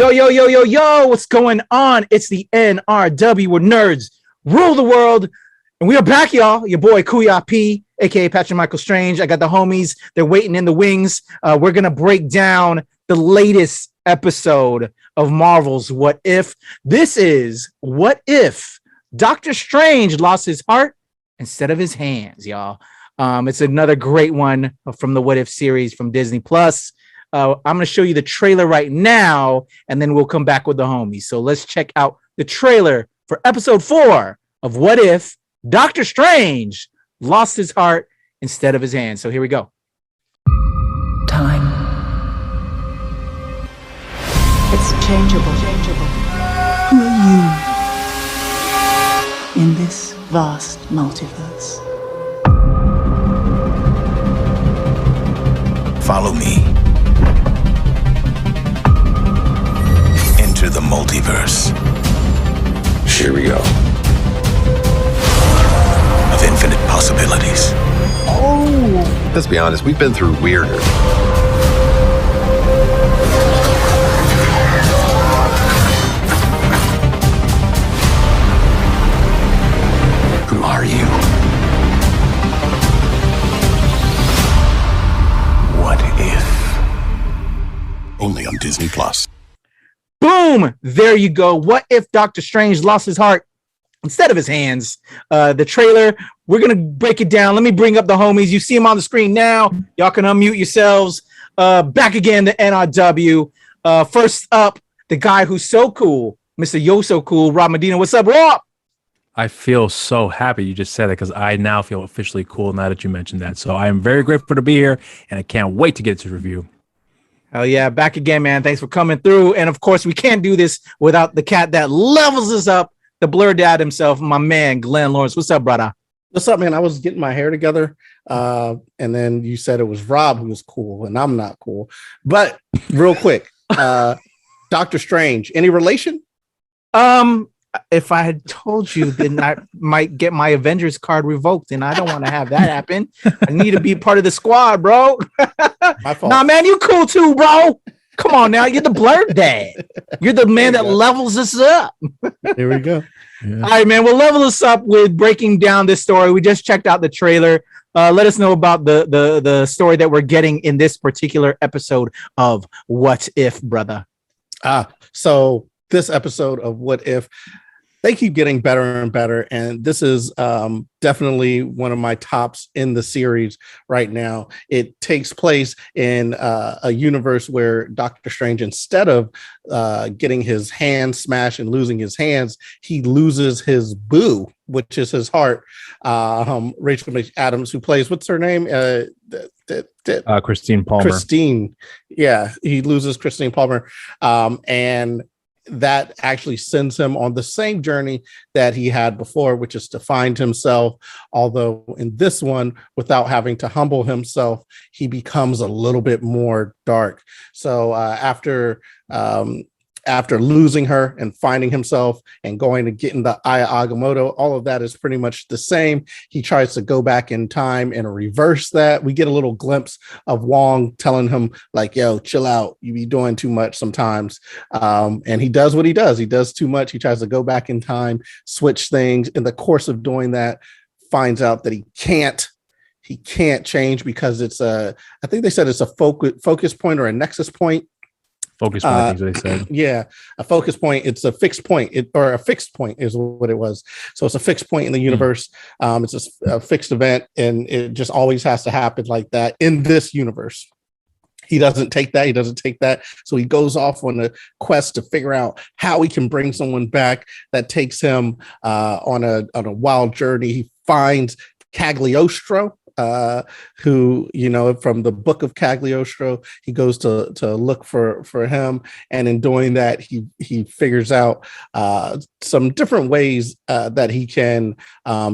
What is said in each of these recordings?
Yo, yo, yo, yo, yo, what's going on? It's the NRW where nerds rule the world. And we are back, y'all. Your boy Kuya P, aka Patrick Michael Strange. I got the homies. They're waiting in the wings. We're going to break down the latest episode of Marvel's What If. This is What If Doctor Strange lost his heart instead of his hands, y'all. It's another great one from the What If series from Disney Plus. I'm going to show you the trailer right now, and then we'll come back with the homies. So let's check out the trailer for episode 4 of What If Doctor Strange lost his heart instead of his hands. So here we go. Time. It's changeable. Who are you in this vast multiverse? Follow me. Into the multiverse. Here we go. Of infinite possibilities. Oh! Let's be honest, we've been through weirder. Who are you? What if? Only on Disney Plus. Boom! There you go. What if Doctor Strange lost his heart instead of his hands? The trailer, we're going to break it down. Let me bring up the homies. You see them on the screen now. Y'all can unmute yourselves. Back again, the NRW. First up, the guy who's so cool, Mr. Yo So Cool, Rob Medina. What's up, Rob? I feel so happy you just said that because I now feel officially cool now that you mentioned that. So I am very grateful to be here, and I can't wait to get to review. Hell yeah, back again, man. Thanks for coming through. And of course, we can't do this without the cat that levels us up, the Blur Dad himself, my man, Glenn Lawrence. What's up, brother? What's up, man? I was getting my hair together, and then you said it was Rob who was cool, and I'm not cool. But real quick, Doctor Strange, any relation? If I had told you, then I might get my Avengers card revoked, and I don't want to have that happen. I need to be part of the squad, bro. My fault. Nah, man, you cool too, bro. Come on now, you're the Blur Dad. You're the man that levels us up. Here we go. Yeah. All right, man. We'll level us up with breaking down this story. We just checked out the trailer. Let us know about the story that we're getting in this particular episode of What If, brother. So this episode of What If, they keep getting better and better, and this is definitely one of my tops in the series right now. It takes place in a universe where Doctor Strange, instead of getting his hand smashed and losing his hands, he loses his boo, which is his heart. Rachel McAdams, who plays, what's her name? Christine Palmer. Christine. Yeah, he loses Christine Palmer. And that actually sends him on the same journey that he had before, which is to find himself. Although in this one, without having to humble himself, he becomes a little bit more dark. So after losing her and finding himself and going to get in the Eye of Agamotto, all of that is pretty much the same. He tries to go back in time and reverse that. We get a little glimpse of Wong telling him, like, yo, chill out. You be doing too much sometimes. And he does what he does. He does too much. He tries to go back in time, switch things. In the course of doing that, finds out that he can't change because it's I think they said it's a focus point or a nexus point. Focus point, I think they said. Yeah, a focus point. It's a fixed point, or a fixed point is what it was. So it's a fixed point in the universe. It's a fixed event, and it just always has to happen like that in this universe. He doesn't take that. So he goes off on a quest to figure out how he can bring someone back. That takes him on a wild journey. He finds Cagliostro, who, from the book of Cagliostro, he goes to look for him. And in doing that, he figures out some different ways that he can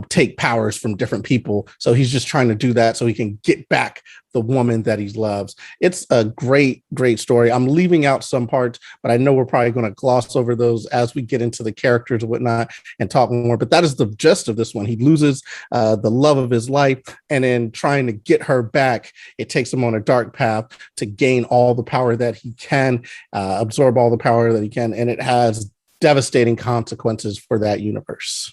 take powers from different people. So he's just trying to do that so he can get back the woman that he loves. It's a great story. I'm leaving out some parts, but I know we're probably going to gloss over those as we get into the characters and whatnot and talk more. But that is the gist of this one. He loses the love of his life, and in trying to get her back, it takes him on a dark path to gain all the power that he can, absorb all the power that he can, and it has devastating consequences for that universe.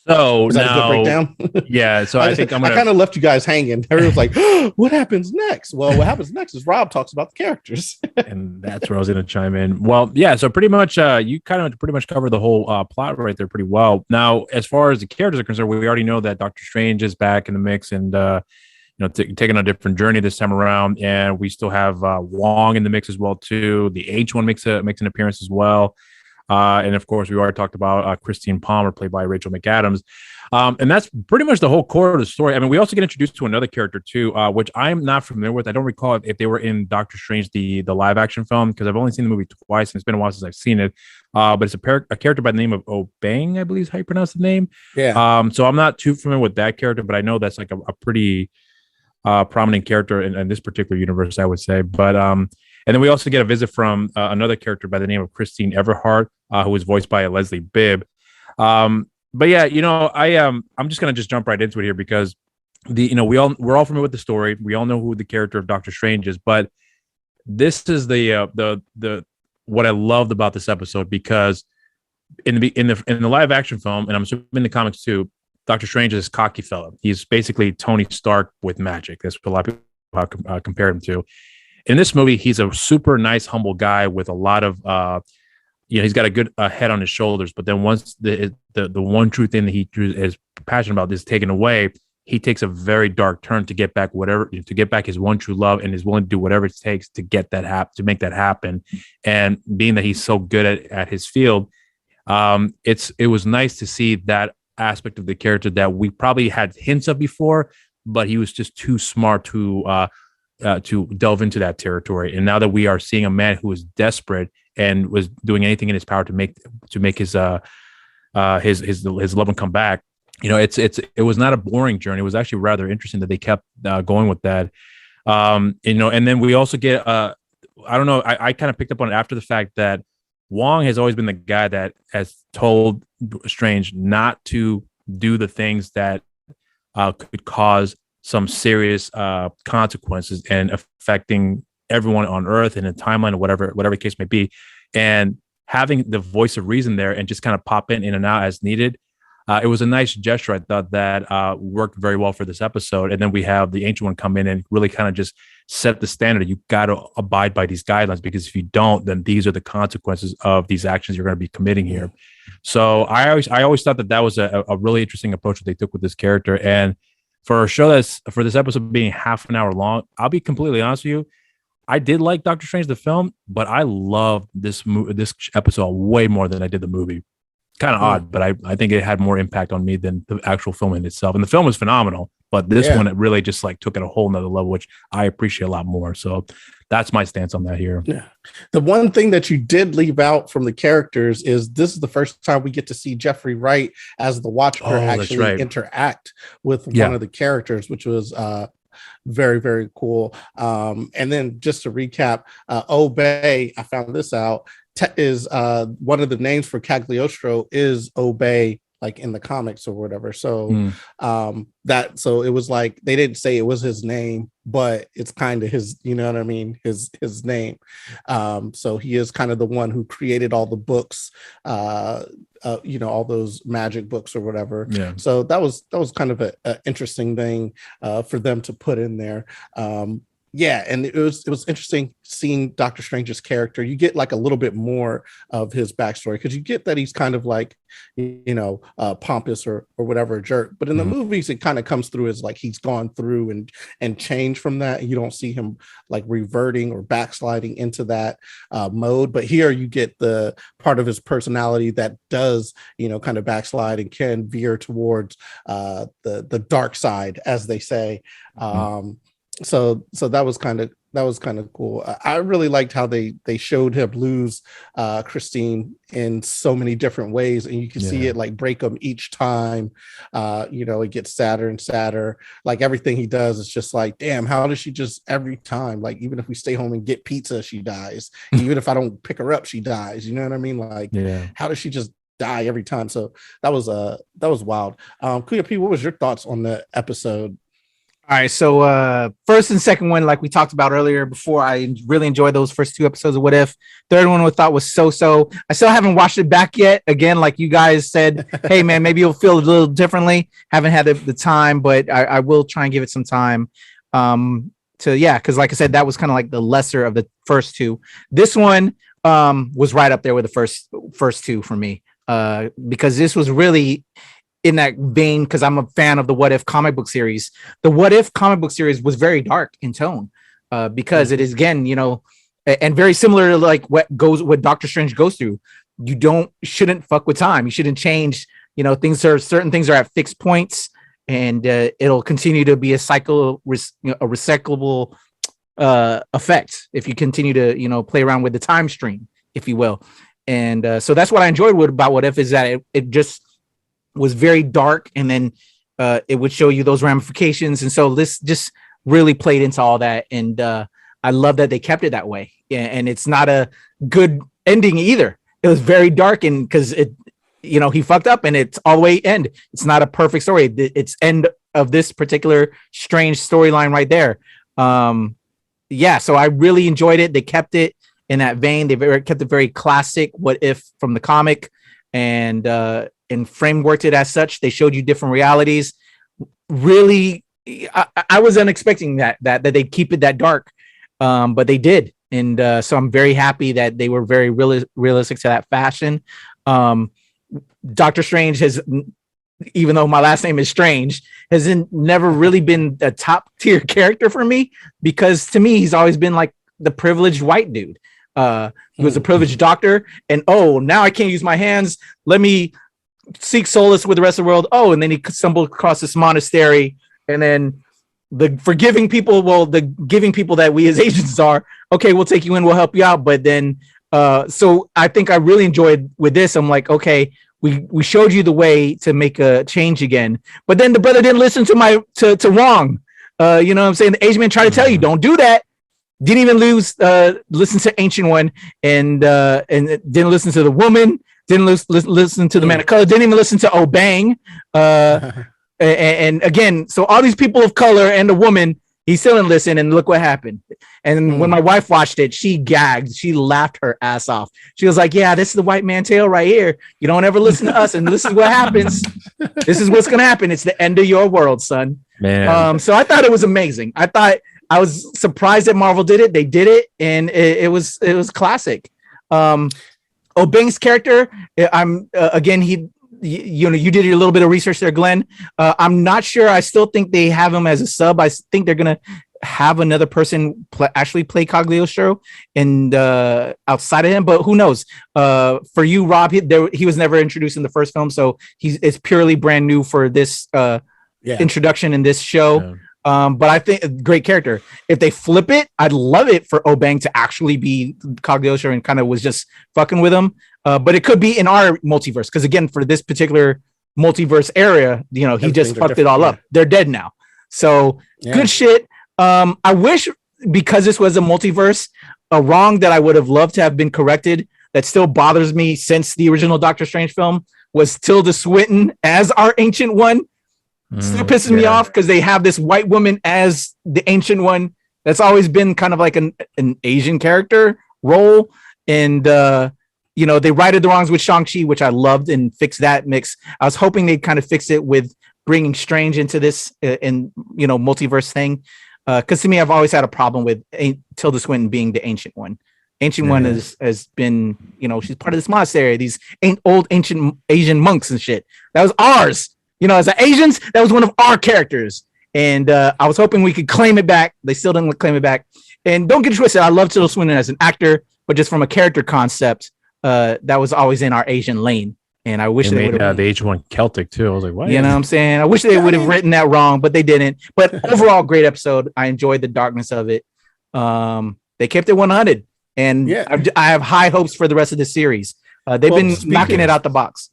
So is that now, a good breakdown? Yeah. So I think I kind of left you guys hanging. Everyone's like, oh, "What happens next?" Well, what happens next is Rob talks about the characters, and that's where I was going to chime in. Well, yeah. So pretty much, you kind of pretty much covered the whole plot right there pretty well. Now, as far as the characters are concerned, we already know that Doctor Strange is back in the mix, and taking a different journey this time around, and we still have Wong in the mix as well too. The H1 makes an appearance as well. And of course, we already talked about Christine Palmer, played by Rachel McAdams. And that's pretty much the whole core of the story. I mean, we also get introduced to another character too, which I'm not familiar with. I don't recall if they were in Doctor Strange, the live action film, because I've only seen the movie twice, and it's been a while since I've seen it. But it's a character by the name of Obang, I believe is how you pronounce the name. Yeah. So I'm not too familiar with that character, but I know that's like a pretty prominent character in this particular universe, I would say. But and then we also get a visit from another character by the name of Christine Everhart, who was voiced by Leslie Bibb. But yeah, I'm just gonna jump right into it here because we're all familiar with the story. We all know who the character of Doctor Strange is, but this is the what I loved about this episode, because in the live action film, and I'm assuming in the comics too, Doctor Strange is this cocky fella. He's basically Tony Stark with magic. That's what a lot of people compare him to. In this movie, he's a super nice, humble guy with a lot of, he's got a good head on his shoulders. But then once the one true thing that he is passionate about is taken away, he takes a very dark turn to get back his one true love, and is willing to do whatever it takes to get that to make that happen. And being that he's so good at his field, it was nice to see that aspect of the character that we probably had hints of before, but he was just too smart to delve into that territory. And now that we are seeing a man who is desperate and was doing anything in his power to make his loved one come back, it was not a boring journey. It was actually rather interesting that they kept going with that. And then we also get I don't know, I kind of picked up on it after the fact that Wong has always been the guy that has told Strange not to do the things that could cause some serious consequences and affecting everyone on Earth in a timeline or whatever the case may be. And having the voice of reason there and just kind of pop in and out as needed, it was a nice gesture. I thought that worked very well for this episode. And then we have the Ancient One come in and really kind of just set the standard. You got to abide by these guidelines, because if you don't, then these are the consequences of these actions you're going to be committing here. So I always thought that was a really interesting approach that they took with this character. And for a show for this episode being half an hour long, I'll be completely honest with you, I did like Doctor Strange the film, but I loved this episode way more than I did the movie. Kind of odd, but I think it had more impact on me than the actual film in itself. And the film was phenomenal, but this one, it really just like took it a whole nother level, which I appreciate a lot more. So that's my stance on that here. Yeah. The one thing that you did leave out from the characters is this is the first time we get to see Jeffrey Wright as the Watcher actually interact with one of the characters, which was very, very cool. And then just to recap, Obey, I found this out, is one of the names for Cagliostro is Obey, like in the comics or whatever. So so it was like they didn't say it was his name, but it's kind of his, you know what I mean, his name. So he is kind of the one who created all the books, all those magic books or whatever. Yeah. So that was kind of an interesting thing for them to put in there. And it was interesting seeing Doctor Strange's character. You get like a little bit more of his backstory, because you get that he's kind of like, pompous or whatever, a jerk. But in the movies, it kind of comes through as like he's gone through and changed from that. You don't see him like reverting or backsliding into that mode. But here you get the part of his personality that does, kind of backslide and can veer towards the dark side, as they say. So that was kind of That was kind of cool. I really liked how they showed him lose Christine in so many different ways, and you can see it like break him each time. It gets sadder and sadder. Like everything he does is just like, damn, how does she just every time? Like even if we stay home and get pizza, she dies. Even if I don't pick her up, she dies. You know what I mean? Like, how does she just die every time? So that was wild. Kuya P, what was your thoughts on the episode? All right, so first and second one, like we talked about earlier before, I really enjoyed those first 2 episodes of What If. Third one I thought was so. I still haven't watched it back yet. Again, like you guys said, hey man, maybe you'll feel a little differently. Haven't had the time, but I will try and give it some time. Because like I said, that was kind of like the lesser of the first 2. This one was right up there with the first 2 for me, because this was really in that vein, because I'm a fan of the What If comic book series. The What If comic book series was very dark in tone, because it is, again, and very similar to like what Doctor Strange goes through. You shouldn't fuck with time. You shouldn't change. Certain things are at fixed points, and it'll continue to be a cycle, a recyclable effect if you continue to play around with the time stream, if you will. And so that's what I enjoyed about What If, is that it just was very dark, and then it would show you those ramifications, and so this just really played into all that, and I love that they kept it that way. And it's not a good ending either. It was very dark, and because he fucked up, and it's all the way end. It's not a perfect story. It's end of this particular strange storyline right there. So I really enjoyed it. They kept it in that vein. They kept it very classic What If from the comic, and frameworked it as such. They showed you different realities. Really, I was unexpecting that they keep it that dark, but they did, and so I'm very happy that they were very realistic to that fashion. Doctor Strange has, even though my last name is Strange, has never really been a top tier character for me, because to me he's always been like the privileged white dude. He was a privileged doctor, and now I can't use my hands. Let me seek solace with the rest of the world. And then he stumbled across this monastery, and then the giving people that we as Asians are, okay, we'll take you in, we'll help you out. But then, so I think I really enjoyed with this. I'm like, okay, we showed you the way to make a change again, but then the brother didn't listen to Wong. You know what I'm saying? The Asian man tried to tell you, don't do that. Didn't even listen to Ancient One, and didn't listen to the woman. Didn't listen to the man of color. Didn't even listen to Obang. And again, so all these people of color and the woman, he still didn't listen. And look what happened. And when my wife watched it, she gagged. She laughed her ass off. She was like, "Yeah, this is the white man tale right here. You don't ever listen to us, and this is what happens. This is what's gonna happen. It's the end of your world, son." Man. So I thought it was amazing. I was surprised that Marvel did it. They did it, and it was classic. Obang's character, again, you did a little bit of research there, Glenn. I'm not sure. I still think they have him as a sub. I think they're gonna have another person actually play Cagliostro and outside of him, but who knows? For you, Rob, he was never introduced in the first film, so it's purely brand new for this introduction in this show. Yeah. But I think a great character. If they flip it, I'd love it for Obang to actually be Cagliostro and kind of was just fucking with him. But it could be in our multiverse, because again, for this particular multiverse area, he just fucked it all up. They're dead now. So good shit. I wish, because this was a multiverse, a wrong that I would have loved to have been corrected that still bothers me since the original Doctor Strange film was Tilda Swinton as our Ancient One. Still pisses me off, because they have this white woman as the Ancient One. That's always been kind of like an Asian character role. And, they righted the wrongs with Shang-Chi, which I loved, and fixed that mix. I was hoping they'd kind of fix it with bringing Strange into this multiverse thing. Because to me, I've always had a problem with Tilda Swinton being the Ancient One. Ancient One has been, she's part of this monastery, these old ancient Asian monks and shit. That was ours. As Asians, that was one of our characters. And I was hoping we could claim it back. They still didn't claim it back. And don't get it twisted, I love Tilda Swinton as an actor, but just from a character concept, that was always in our Asian lane. And I wish they would have the Ancient One Celtic too. I was like, what? You know what I'm saying? I wish they would have written that wrong, but they didn't. But overall, great episode. I enjoyed the darkness of it. They kept it 100, and Yeah. I have high hopes for the rest of the series. They've Well, been knocking it out the box.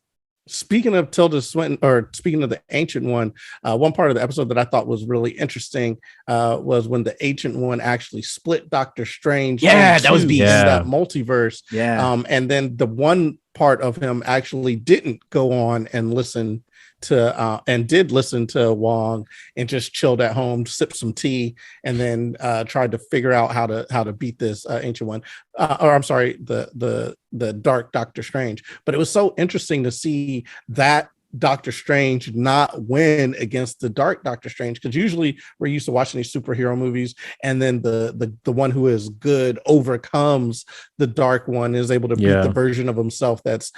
Speaking of Tilda Swinton, or speaking of the Ancient One, one part of the episode that I thought was really interesting was when the Ancient One actually split Doctor Strange. Yeah, in that was two beast. in Yeah. that multiverse. Yeah. And then the one part of him actually didn't go on and listen to and did listen to Wong and just chilled at home, sipped some tea, and then tried to figure out how to beat this Ancient One, or I'm sorry, the Dark Doctor Strange. But it was so interesting to see that Doctor Strange not win against the Dark Doctor Strange, because usually we're used to watching these superhero movies, and then the one who is good overcomes the Dark One, is able to beat the version of himself that's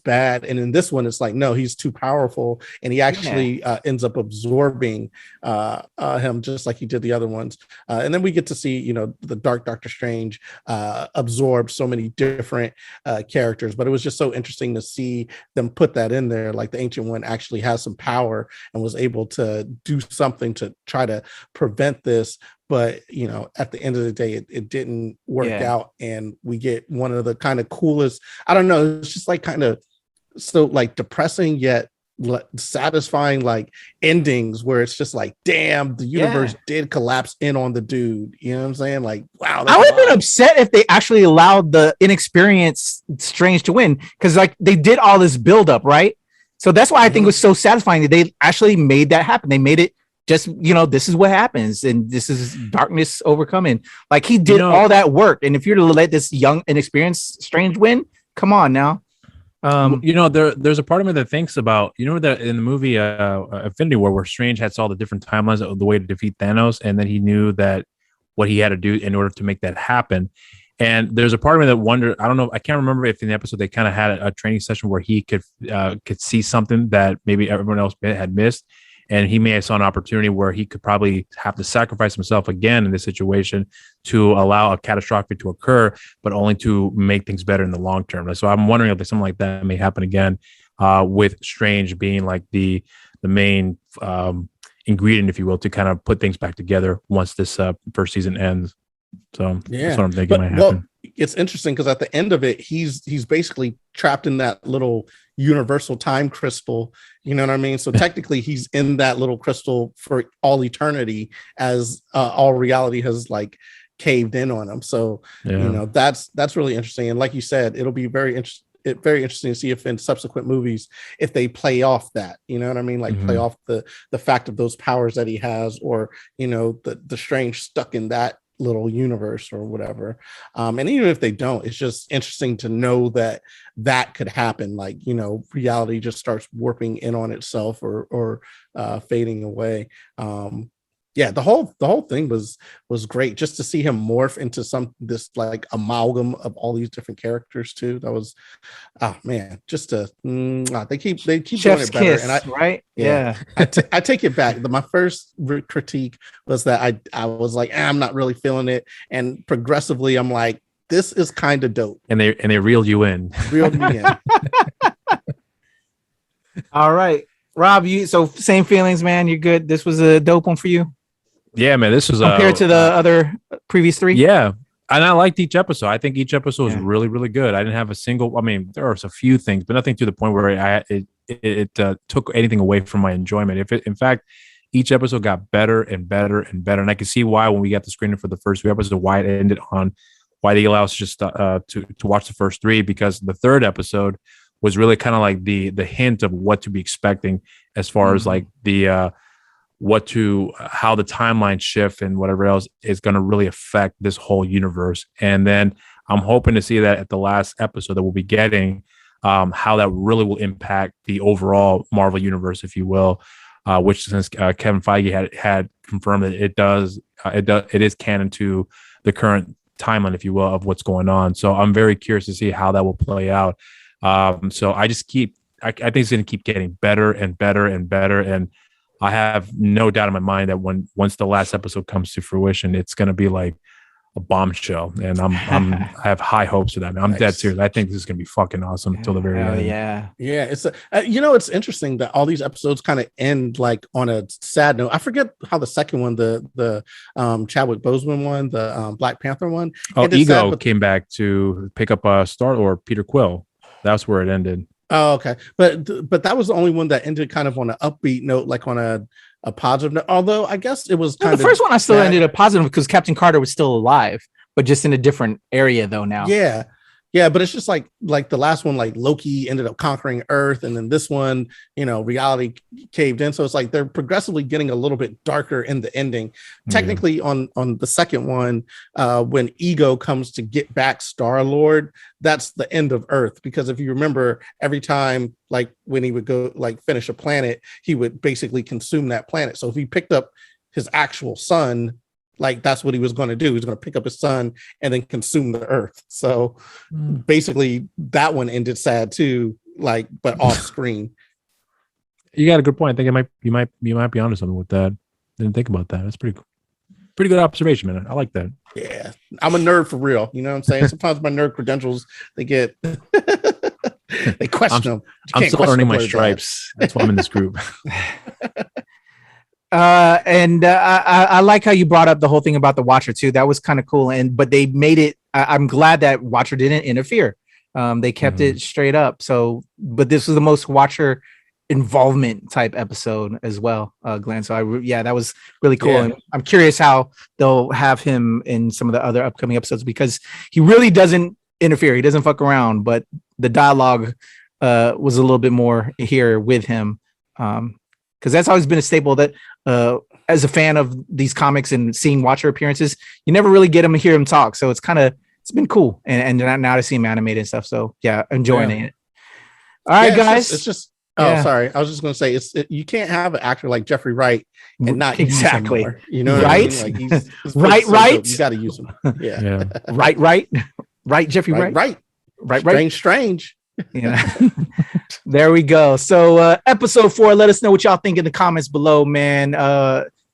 bad. And in this one, it's like, no, he's too powerful, and he actually ends up absorbing him just like he did the other ones. And then we get to see, the Dark Doctor Strange absorb so many different characters. But it was just so interesting to see them put that in there, like the Ancient One actually has some power and was able to do something to try to prevent this. But at the end of the day, it didn't work out, and we get one of the kind of coolest, I don't know, it's just like kind of so like depressing yet satisfying like endings, where it's just like, damn, the universe did collapse in on the dude. You know what I'm saying? Like, wow. I would have been upset if they actually allowed the inexperienced Strange to win, because like they did all this build up, right? So that's why I think it was so satisfying that they actually made that happen. They made it just, this is what happens, and this is darkness overcoming. Like, he did all that work. And if you're to let this young, inexperienced Strange win, come on now. There's a part of me that thinks about, that in the movie Infinity War, where Strange had all the different timelines of the way to defeat Thanos, and then he knew that what he had to do in order to make that happen. And there's a part of me that wondered, I don't know, I can't remember if in the episode they kind of had a training session where he could see something that maybe everyone else had missed. And he may have saw an opportunity where he could probably have to sacrifice himself again in this situation to allow a catastrophe to occur, but only to make things better in the long term. So I'm wondering if something like that may happen again, with Strange being like the main ingredient, if you will, to kind of put things back together once this first season ends. So that's what I'm thinking might happen. Well, it's interesting because at the end of it, he's basically trapped in that little universal time crystal. You know what I mean? So technically, he's in that little crystal for all eternity, as all reality has like caved in on him. So that's really interesting. And like you said, it'll be very interesting to see if in subsequent movies, if they play off that, you know what I mean? Like play off the fact of those powers that he has, or the Strange stuck in that little universe or whatever. And even if they don't, it's just interesting to know that could happen. Like, reality just starts warping in on itself or fading away. The whole thing was great, just to see him morph into this like amalgam of all these different characters too. That was, just they keep Chef's doing it better. kiss, right? Yeah. I take it back. My first critique was that I was like, I'm not really feeling it, and progressively I'm like, this is kind of dope. And they reeled you in. All right, Rob, so same feelings, man. You're good. This was a dope one for you. Yeah, man, this was compared to the other previous three. Yeah, and I liked each episode. I think each episode was really, really good. I didn't have a single. I mean, there are a few things, but nothing to the point where it took anything away from my enjoyment. In fact, each episode got better and better and better, and I can see why when we got the screening for the first three episodes, why it ended on why they allow us just to watch the first three, because the third episode was really kind of like the hint of what to be expecting as far as like the how the timeline shift and whatever else is going to really affect this whole universe. And then I'm hoping to see that at the last episode that we'll be getting, how that really will impact the overall Marvel universe, if you will, which since Kevin Feige had confirmed that it is canon to the current timeline, if you will, of what's going on. So I'm very curious to see how that will play out. So I think it's going to keep getting better and better and better. And I have no doubt in my mind that once the last episode comes to fruition, it's going to be like, bombshell, and I have high hopes for that. Man. I'm dead serious. I think this is gonna be fucking awesome until the very end. Yeah. It's it's interesting that all these episodes kind of end like on a sad note. I forget how the second one, the Chadwick Boseman one, the Black Panther one. Ego came back to pick up Star or Peter Quill. That's where it ended. Oh, okay, but that was the only one that ended kind of on an upbeat note, like on a positive note. Although I guess it was the first one I still ended up positive because Captain Carter was still alive, but just in a different area though now. Yeah, but it's just like the last one, like Loki ended up conquering Earth, and then this one, reality caved in. So it's like they're progressively getting a little bit darker in the ending. Technically, on the second one, when Ego comes to get back Star-Lord, that's the end of Earth. Because if you remember, every time, like when he would go like finish a planet, he would basically consume that planet. So if he picked up his actual son, like that's what he was going to do. He was going to pick up his son and then consume the Earth. So basically that one ended sad too, like, but off screen. You got a good point. I think you might be onto something with that. Didn't think about that. That's pretty good observation, man. I like that. Yeah. I'm a nerd for real. You know what I'm saying? Sometimes my nerd credentials, they get, they question them. I'm still earning my stripes. That's why I'm in this group. I like how you brought up the whole thing about the Watcher too. That was kind of cool. But they made it. I'm glad that Watcher didn't interfere. They kept it straight up. So, but this was the most Watcher involvement type episode as well, Glenn. So that was really cool. And I'm curious how they'll have him in some of the other upcoming episodes because he really doesn't interfere. He doesn't fuck around. But the dialogue was a little bit more here with him. Because that's always been a staple that as a fan of these comics and seeing Watcher appearances, you never really get him to hear him talk. So it's been cool. And now to see him animated and stuff. So enjoying it. All right, guys. It's just sorry. I was just going to say you can't have an actor like Jeffrey Wright and not exactly. Use him more, you know, right? What I mean? Like right. You got to use him. Yeah. Right. Jeffrey Wright. Right. Strange. Yeah. There we go. So episode 4, let us know what y'all think in the comments below, man.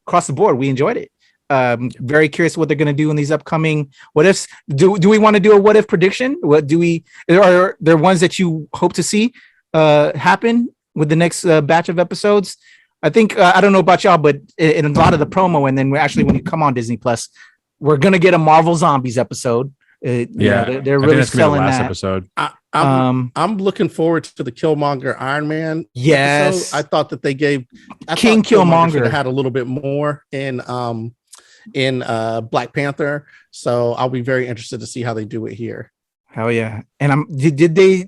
Across the board, we enjoyed it. Very curious what they're going to do in these upcoming what ifs. Do we want to do a what if prediction? Are there ones that you hope to see happen with the next batch of episodes? I think I don't know about y'all, but in a lot of the promo, and then when you come on Disney Plus, we're gonna get a Marvel Zombies episode. They're really selling that episode. I'm looking forward to the Killmonger Iron Man. Yes, episode. I thought that they gave King Killmonger had a little bit more in Black Panther. So I'll be very interested to see how they do it here. Hell yeah! And did they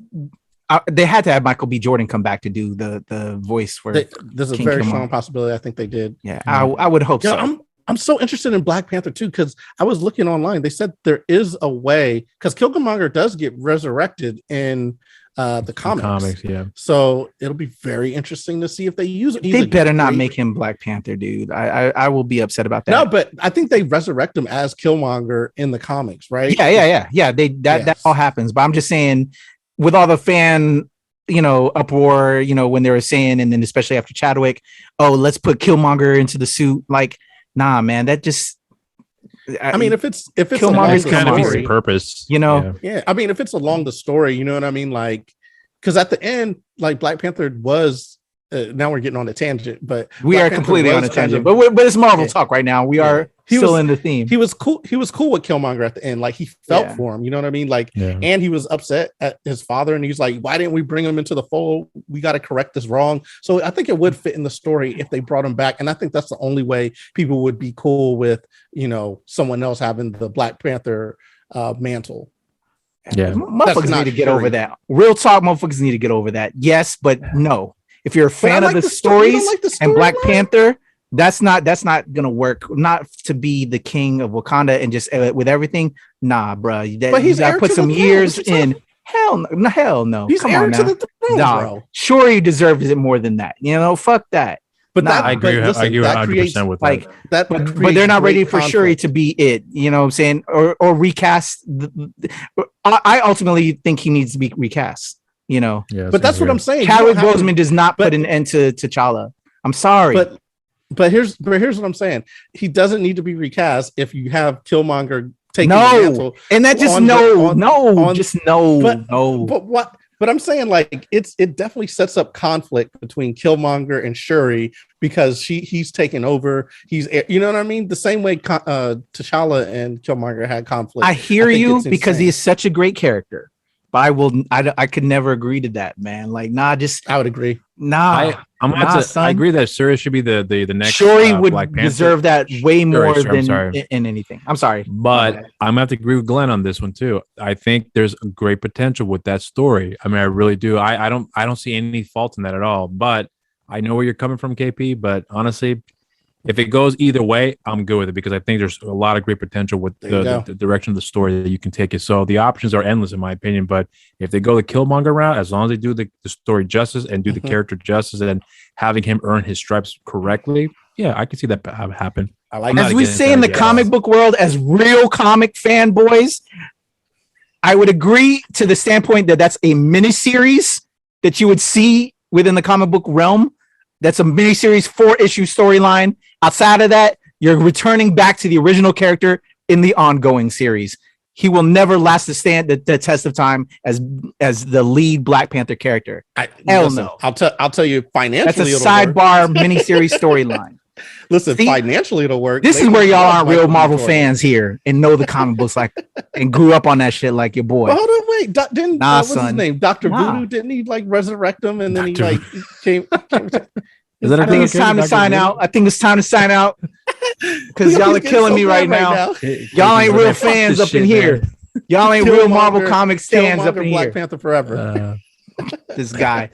had to have Michael B. Jordan come back to do the voice for. There's a very strong possibility. I think they did. Yeah, I would hope so. I'm so interested in Black Panther too, because I was looking online. They said there is a way, because Killmonger does get resurrected in the comics. Yeah. So it'll be very interesting to see if they use it. They better not make him Black Panther, dude. I will be upset about that. No, but I think they resurrect him as Killmonger in the comics, right? Yeah. That all happens. But I'm just saying, with all the fan uproar, when they were saying, and then especially after Chadwick, let's put Killmonger into the suit, like. Nah, man, that just. I mean, if it's Killmonger's kind of his purpose, Yeah, I mean, if it's along the story, you know what I mean, like, because at the end, like Black Panther was. Now we're getting on a tangent, but we are completely on a tangent. But it's Marvel talk right now. We are still in the theme. He was cool. He was cool with Killmonger at the end. Like he felt for him. You know what I mean? Like, and he was upset at his father, and he's like, "Why didn't we bring him into the fold? We got to correct this wrong." So I think it would fit in the story if they brought him back, and I think that's the only way people would be cool with someone else having the Black Panther mantle. Yeah, motherfuckers need to get over that. Real talk, motherfuckers need to get over that. Yes, but no. If you're a fan of the stories and Black Panther, that's not gonna work. Not to be the king of Wakanda and just with everything. Nah, bro. But he's got to put some years in. Hell no. He's heir to the throne, bro. Sure, he deserves it more than that. Fuck that. But I agree 100% with that. But they're not ready for Shuri to be it. You know what I'm saying? Or recast. I ultimately think he needs to be recast. But that's what I'm saying. Chadwick Boseman does not put an end to T'Challa. I'm sorry, but here's what I'm saying. He doesn't need to be recast if you have Killmonger taking the No, mantle and that just on the- on- on- just no, but- no. But what? But I'm saying like it definitely sets up conflict between Killmonger and Shuri because he's taken over. He's, you know what I mean? The same way T'Challa and Killmonger had conflict. I hear think you it's because he insane. is such a great character. But I could never agree to that, man. Like, nah, just I would agree. nah. I agree that Shuri should be the next. Shuri would Black Panther. deserve that way more Shuri, I'm than sorry. in anything. I'm sorry, But Okay. I'm gonna have to agree with Glenn on this one too. I think there's great potential with that story. I mean, I really do. I don't see any fault in that at all. But I know where you're coming from, KP. But honestly, if it goes either way, I'm good with it because I think there's a lot of great potential with the direction of the story that you can take it. So the options are endless in my opinion. But if they go the Killmonger route, as long as they do the story justice and do the character justice and having him earn his stripes correctly, yeah, I can see that happen. I like As we say in the yes. comic book world, as real comic fanboys, I would agree to the standpoint that that's a miniseries that you would see within the comic book realm. That's a miniseries 4-issue storyline. Outside of that, you're returning back to the original character in the ongoing series. He will never last the test of time as the lead Black Panther character. Hell no. I'll tell you financially. That's a sidebar miniseries storyline. Listen, See, financially it'll work. This is where y'all aren't real Marvel fans here and know the comic books like and grew up on that shit like your boy. Well, hold on, wait. Didn't what's his son. name? Dr. Nah. Voodoo? Didn't he like resurrect him and then he Dr. like came Is that I think it's time to sign out. I think it's time to sign out because y'all are killing me right now. Y'all ain't real fans up in here. Y'all ain't real Marvel Comics fans up in Black here. Panther forever. This guy,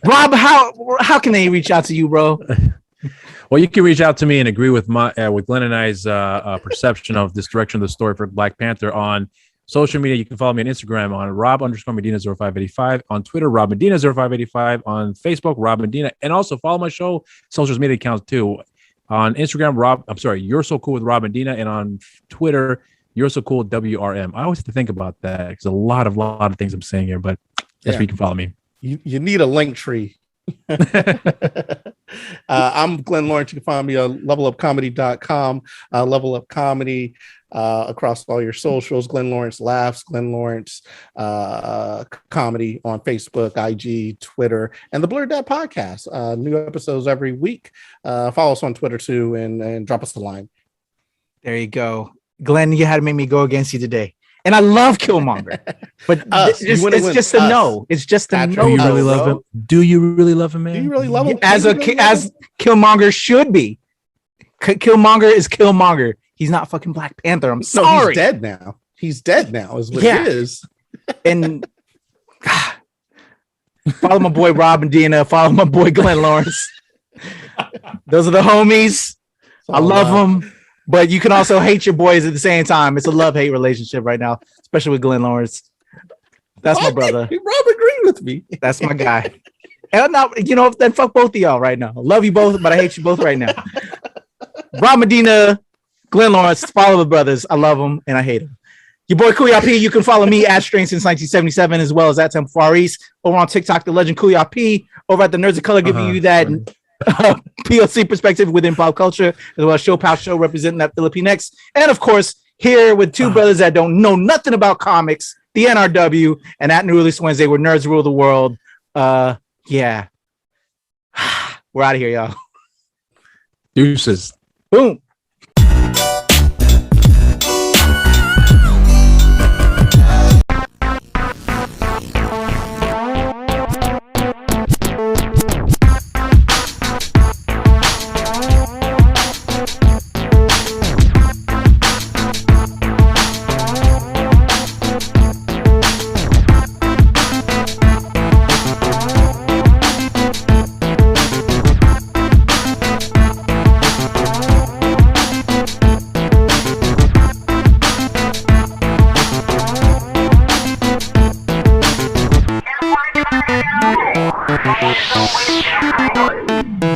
Rob. How can they reach out to you, bro? Well, you can reach out to me and agree with with Glenn and I's perception of this direction of the story for Black Panther on social media. You can follow me on Instagram on Rob_Medina0585, on Twitter Rob Medina0585, on Facebook Rob Medina, and also follow my show social media accounts too. On Instagram You're So Cool with Rob Medina, and on Twitter You're So Cool WRM. I always have to think about that because a lot of things I'm saying here, but that's where you can follow me. You need a link tree. I'm Glenn Lawrence. You can find me on levelupcomedy.com, Level Up Comedy across all your socials. Glenn Lawrence Laughs, Glenn Lawrence Comedy on Facebook, IG, Twitter, and the Blurred Dad Podcast. New episodes every week. Follow us on Twitter too, and drop us a line. There you go, Glenn. You had to make me go against you today. And I love Killmonger, but it's just a no. It's just a no. Do you really love him? Do you really love him, man? Do you really love him? As Killmonger should be. Killmonger is Killmonger. He's not fucking Black Panther. I'm sorry. No, he's dead now. He's dead now. Is what it is. And follow my boy Rob and Dina. Follow my boy Glenn Lawrence. Those are the homies. I love them. But you can also hate your boys at the same time. It's a love-hate relationship right now, especially with Glenn Lawrence. That's my brother. Rob agreed with me. That's my guy. And now, then fuck both of y'all right now. Love you both, but I hate you both right now. Rob Medina, Glenn Lawrence, follow the brothers. I love them and I hate them. Your boy Kuya P. You can follow me at Strange since 1977, as well as at Tim Far East. Over on TikTok, the legend Kuya P. Over at the Nerds of Color, giving you that PLC perspective within pop culture, as well as Show Pow Show representing that Filipinx. And of course, here with two brothers that don't know nothing about comics, the NRW, and at New Release Wednesday, where nerds rule the world. Yeah. We're out of here, y'all. Deuces. Boom. S01E04.